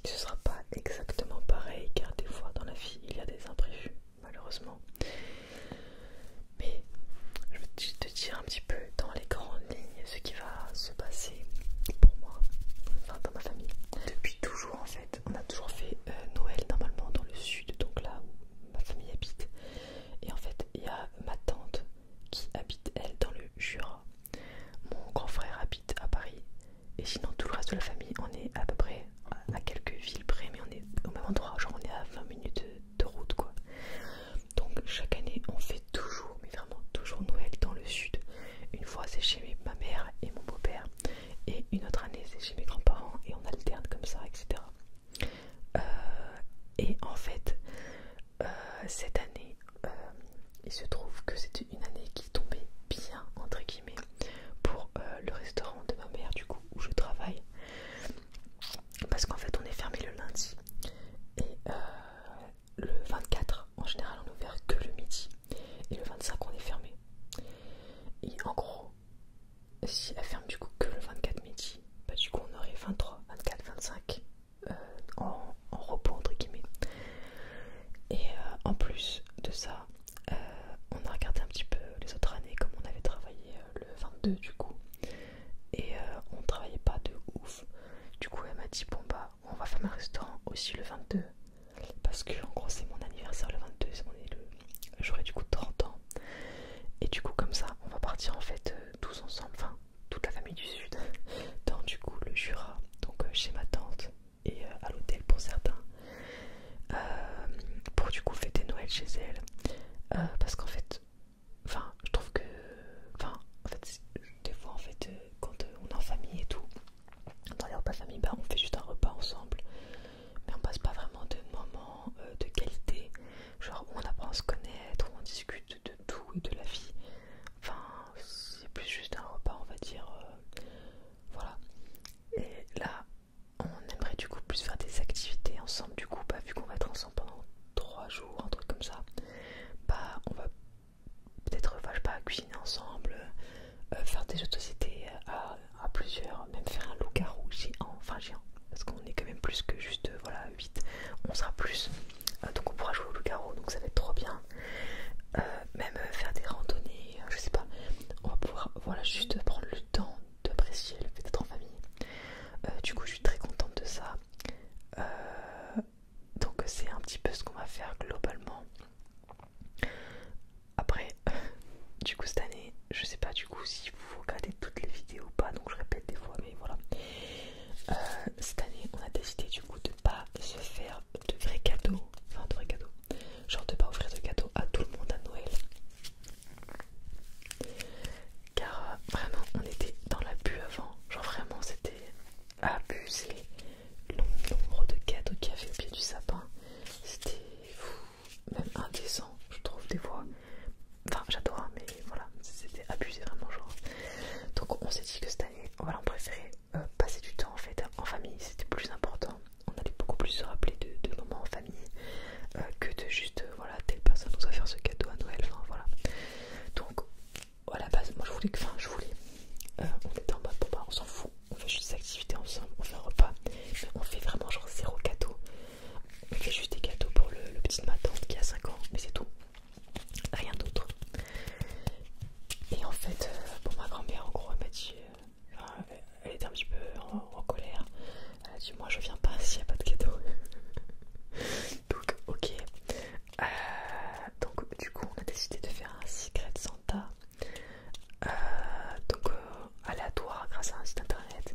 ce sera pas exactement pareil car des fois dans la vie il y a des imprévus malheureusement. Mais je vais te dire un petit peu dans les grandes lignes ce qui va se passer pour moi, enfin dans ma famille. Depuis toujours en fait, on a toujours fait Noël normalement dans le sud, donc là où ma famille habite. Et en fait il y a ma tante qui habite elle dans le Jura. Mon grand frère habite à Paris. Et sinon tout le reste de la famille on est à peu près à quelques villes près, mais on est au même endroit, genre on est à 20 minutes de route quoi. Donc chaque année on fait toujours, mais vraiment toujours Noël dans le sud. Une fois c'est chez ma mère et mon beau-père, et une autre année c'est chez mes grands-parents, et on alterne comme ça, etc. Et en fait cette année il se trouve que c'était une année qui tombait bien entre guillemets pour le restaurant de ma mère du coup où je travaille, parce qu'en fait on est fermé le lundi et le 24 en général on est ouvert que le midi, et le 25 on est fermé. Et en gros si elle ferme du coup que le 24 midi, bah du coup on aurait 23, 24, 25 en repos entre guillemets. Et en plus de ça on a regardé un petit peu les autres années comme on avait travaillé le 22 du coup, et on travaillait pas de ouf. Du coup elle m'a dit bon bah on va faire un restaurant aussi le 22, parce que en gros c'est mon anniversaire le 22, j'aurai du coup 30 ans, et du coup comme ça on va partir en fait tous ensemble, enfin toute la famille du sud dans du coup le Jura, donc chez ma tante et à l'hôtel pour certains, pour du coup fêter Noël chez elle, parce qu'en fait enfin je trouve que enfin en fait des fois en fait quand on est en famille et tout, dans les repas de famille, bah on fait juste un repas ensemble, mais on passe pas vraiment de moments de qualité, genre où on apprend à se connaître, où on discute de tout et de la vie. Enfin c'est plus juste un repas on va dire, voilà. Et là on aimerait du coup plus faire des activités ensemble, du coup bah vu qu'on va être ensemble pendant 3 jours, un truc comme ça, bah on va peut-être, enfin, je sais pas, cuisiner ensemble, faire des jeux de société à plusieurs, même faire un loup-garou géant, enfin géant, parce qu'on est quand même plus que juste voilà 8, on sera plus, donc on pourra jouer au loup-garou, donc ça va être trop bien. Même faire des randonnées, je sais pas, on va pouvoir voilà juste prendre le temps d'apprécier le fait d'être en famille. Du coup je suis très contente de ça. Donc c'est un petit peu ce qu'on va faire globalement. Après du coup cette année je sais pas du coup si vous regardez toutes les vidéos ou pas, donc je répète des fois, mais voilà. Cette année on a décidé du coup de pas se faire de vrais cadeaux, enfin de vrais cadeaux, genre de pas offrir de cadeaux à tout le monde à Noël, car vraiment on était dans l'abus avant, genre vraiment c'était abusé le nombre de cadeaux qu'il y avait au pied du sapin, c'était même indécent je trouve des fois. Enfin j'adore hein, mais voilà c'était abusé vraiment genre. Donc on s'est dit que cette année voilà on préférait passer du temps en fait en famille, c'était plus important, on allait beaucoup plus se rappeler de moments en famille que de juste voilà telle personne nous a offert ce cadeau à Noël, enfin voilà. Donc à la base moi je voulais que, enfin je voulais on était en mode bon bah on s'en fout, on fait juste des activités ensemble, on fait un repas, mais on fait vraiment genre zéro cadeau, on fait juste des cadeaux pour le petit de ma tante qui a 5 ans, mais c'est tout, rien d'autre. Et en fait pour ma grand-mère en gros elle m'a dit elle était un petit peu en colère, elle a dit moi je viens pas s'il n'y a pas de cadeau. Donc ok, donc du coup on a décidé de faire un Secret Santa, donc aléatoire grâce à un site internet,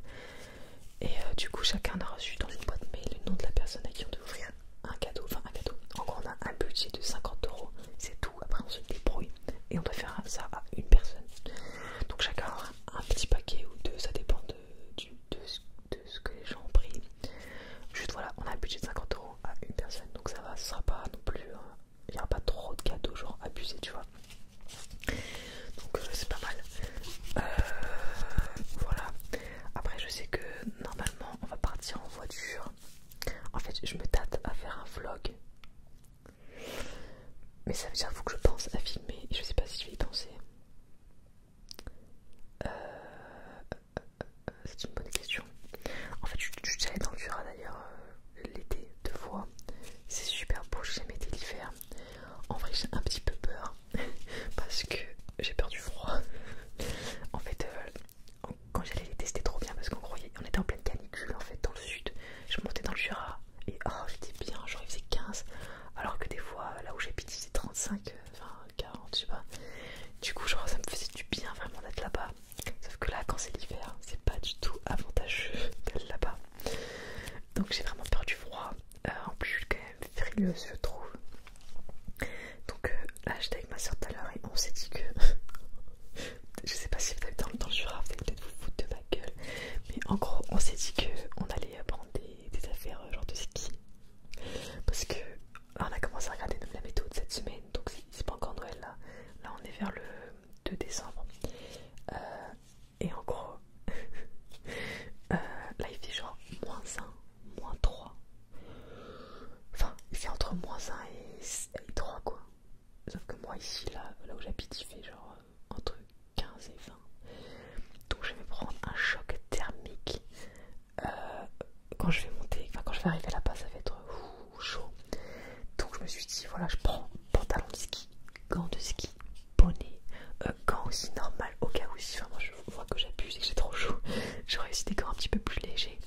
et du coup chacun a reçu dans une boîte mail le nom de la personne à qui on devait offrir un cadeau, enfin un cadeau, en gros on a un budget de 50 €, c'est tout, après on se débrouille et on doit faire ça à une personne, donc chacun aura un petit paquet ou deux, ça dépend de ce que les gens ont pris. Juste voilà, on a un budget de 50 € à une personne, donc ça va, ce sera pas non plus, il n'y aura pas trop de cadeaux genre abusés tu vois, donc c'est pas mal. Voilà, après je sais que normalement on va partir en voiture, en fait je me tâte à faire un vlog, mais ça veut dire qu'il faut que je pense à filmer et je sais pas si je vais y penser. C'est une bonne question. En fait je suis allée dans le Jura d'ailleurs fabuleuse, je trouve. Donc là j'étais avec ma soeur tout à l'heure et on s'est dit que je sais pas si vous avez dans le Jura, vous allez peut-être vous foutre de ma gueule, mais en gros on s'est dit qu'on allait prendre des affaires genre de ski, parce que là, on a commencé à regarder la météo de cette semaine, donc c'est pas encore Noël là. Là on est vers le 2 décembre et en gros là il fait genre -1, -3, enfin il fait entre -1 et 3 quoi. Sauf que moi ici là où j'habite il fait genre entre 15 et 20. Donc je vais me prendre un choc thermique quand je vais monter, enfin quand je vais arriver là-bas ça va être chaud. Donc je me suis dit voilà, je prends pantalon de ski, gants de ski, bonnet, gants aussi normal au cas où si vraiment je vois que j'abuse et que j'ai trop chaud, j'aurais aussi des gants un petit peu plus légers.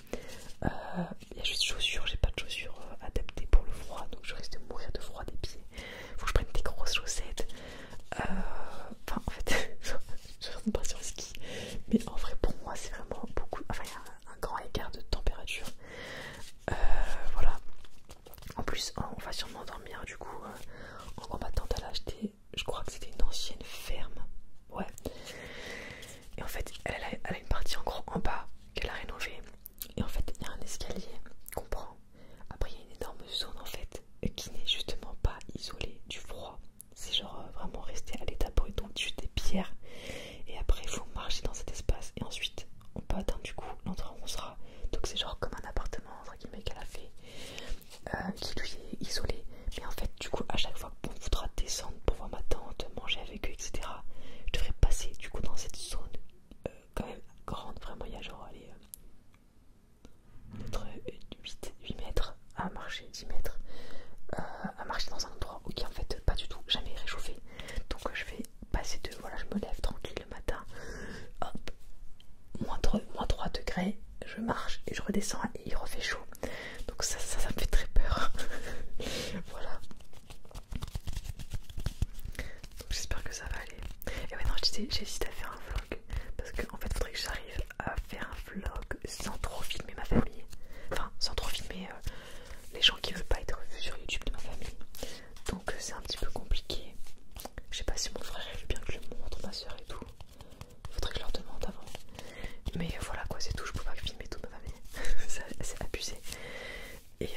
Il y a juste chaussures, j'ai pas de chaussures adaptées pour le froid, donc je risque de mourir de froid des pieds. Faut que je prenne des grosses chaussettes. Enfin en fait je ne pas sur le ski, mais en vrai pour moi c'est vraiment beaucoup, enfin il y a un grand écart de température. Voilà, en plus on va sûrement dormir du coup en gros ma tante elle a acheté, je crois que c'était une ancienne ferme, ouais, et en fait elle a une partie en gros en bas qu'elle a rénovée, et en fait il y a un escalier qu'on prend, après il y a une énorme zone en fait qui n'est justement pas isolée du froid, c'est genre vraiment rester à l'état brut, donc juste des pierres, et après il faut marcher dans cet espace et ensuite on peut atteindre du coup l'endroit où on sera, donc c'est genre comme un appartement entre guillemets qu'elle a fait, qui lui est isolé, mais en fait du coup à chaque fois qu'on voudra descendre pour voir ma tante, manger avec eux etc, je devrais passer du coup dans cette zone quand même grande, vraiment il y a genre allez, peut-être 8 mètres à marcher, 10 mètres à marcher dans un endroit où qui est en fait pas du tout jamais réchauffé, donc je vais passer de, voilà, je me lève tranquille le matin, hop, -3 degrés, je marche et je redescends et il refait chaud, donc ça me fait très peur. Voilà, donc j'espère que ça va aller. Et maintenant j'hésite à faire un vlog, parce qu'en fait faudrait que j'arrive à faire un vlog sans trop filmer ma famille, enfin sans trop filmer les gens qui veulent pas être vus sur YouTube de ma famille, donc c'est un petit peu compliqué. Je sais pas si mon frère veut bien que je le montre, ma soeur et tout, faudrait que je leur demande avant, mais voilà quoi, c'est tout, je peux pas filmer toute ma famille. C'est abusé. Et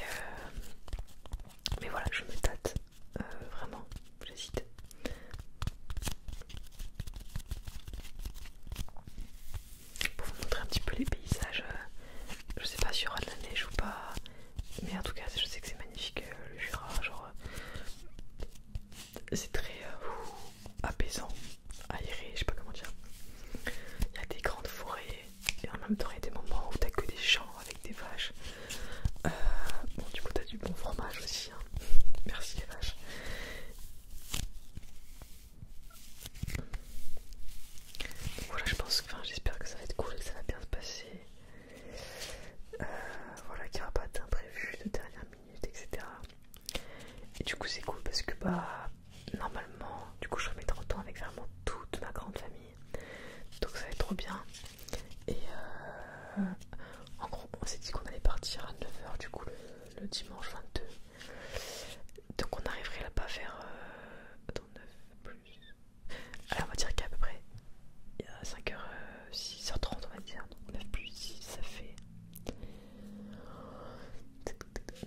mais voilà, je me tâte, vraiment, j'hésite. Pour vous montrer un petit peu les paysages, je sais pas s'il y aura de la neige ou pas, mais en tout cas je sais que c'est magnifique, le Jura, genre c'est très apaisant, aéré, je sais pas comment dire. Il y a des grandes forêts et en même temps il y a des moments où t'as que des champs avec des vaches. Bon, du coup t'as du bon fromage aussi, hein. Merci les vaches. Donc voilà, je pense, enfin j'espère que ça va être cool et que ça va bien se passer. Voilà, qu'il n'y aura pas d'imprévu de dernière minute, etc. Et du coup c'est cool parce que bah normalement du coup je ferai mes 30 ans avec vraiment toute ma grande famille, donc ça va être trop bien. Et en gros on s'est dit qu'on allait partir à 9h du coup le dimanche 22, donc on arriverait là-bas vers attends, 9 plus, allez on va dire qu'à peu près il y a 5h, 6h30 on va dire, donc 9 plus 6 ça fait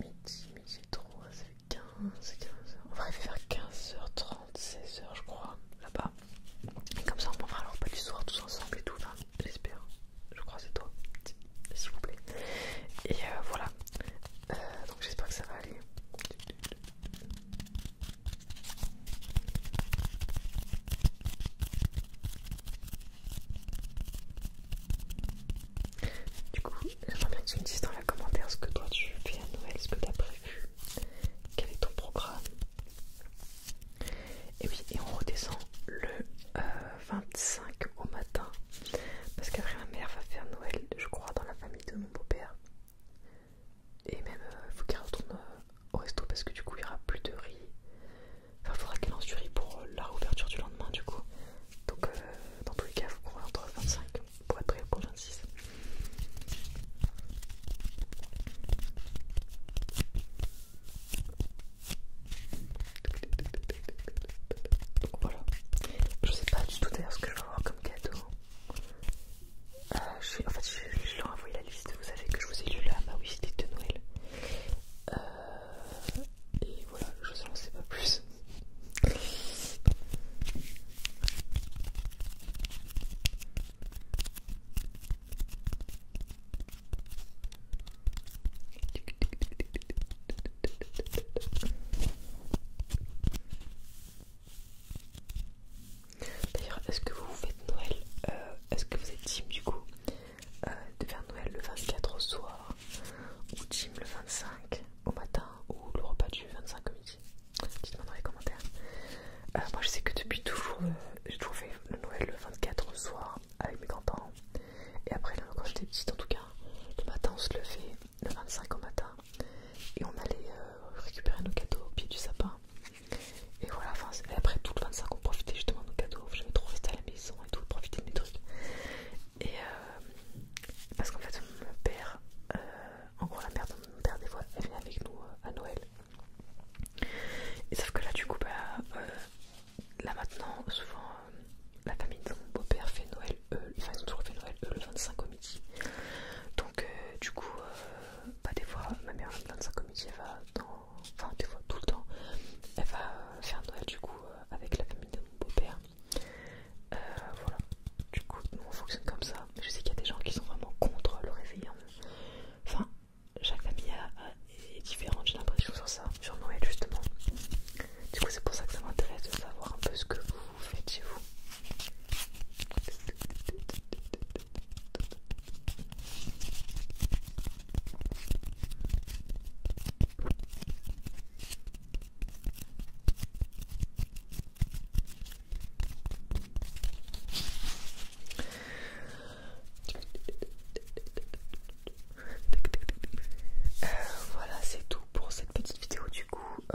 midi 3, ça fait 15h. On va arriver vers 15h30, 16h je crois, là-bas. Et comme ça on fera le repas du soir tous ensemble et tout, enfin, j'espère. Je crois c'est toi, s'il vous plaît. Et voilà. Donc j'espère que ça va aller.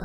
euh,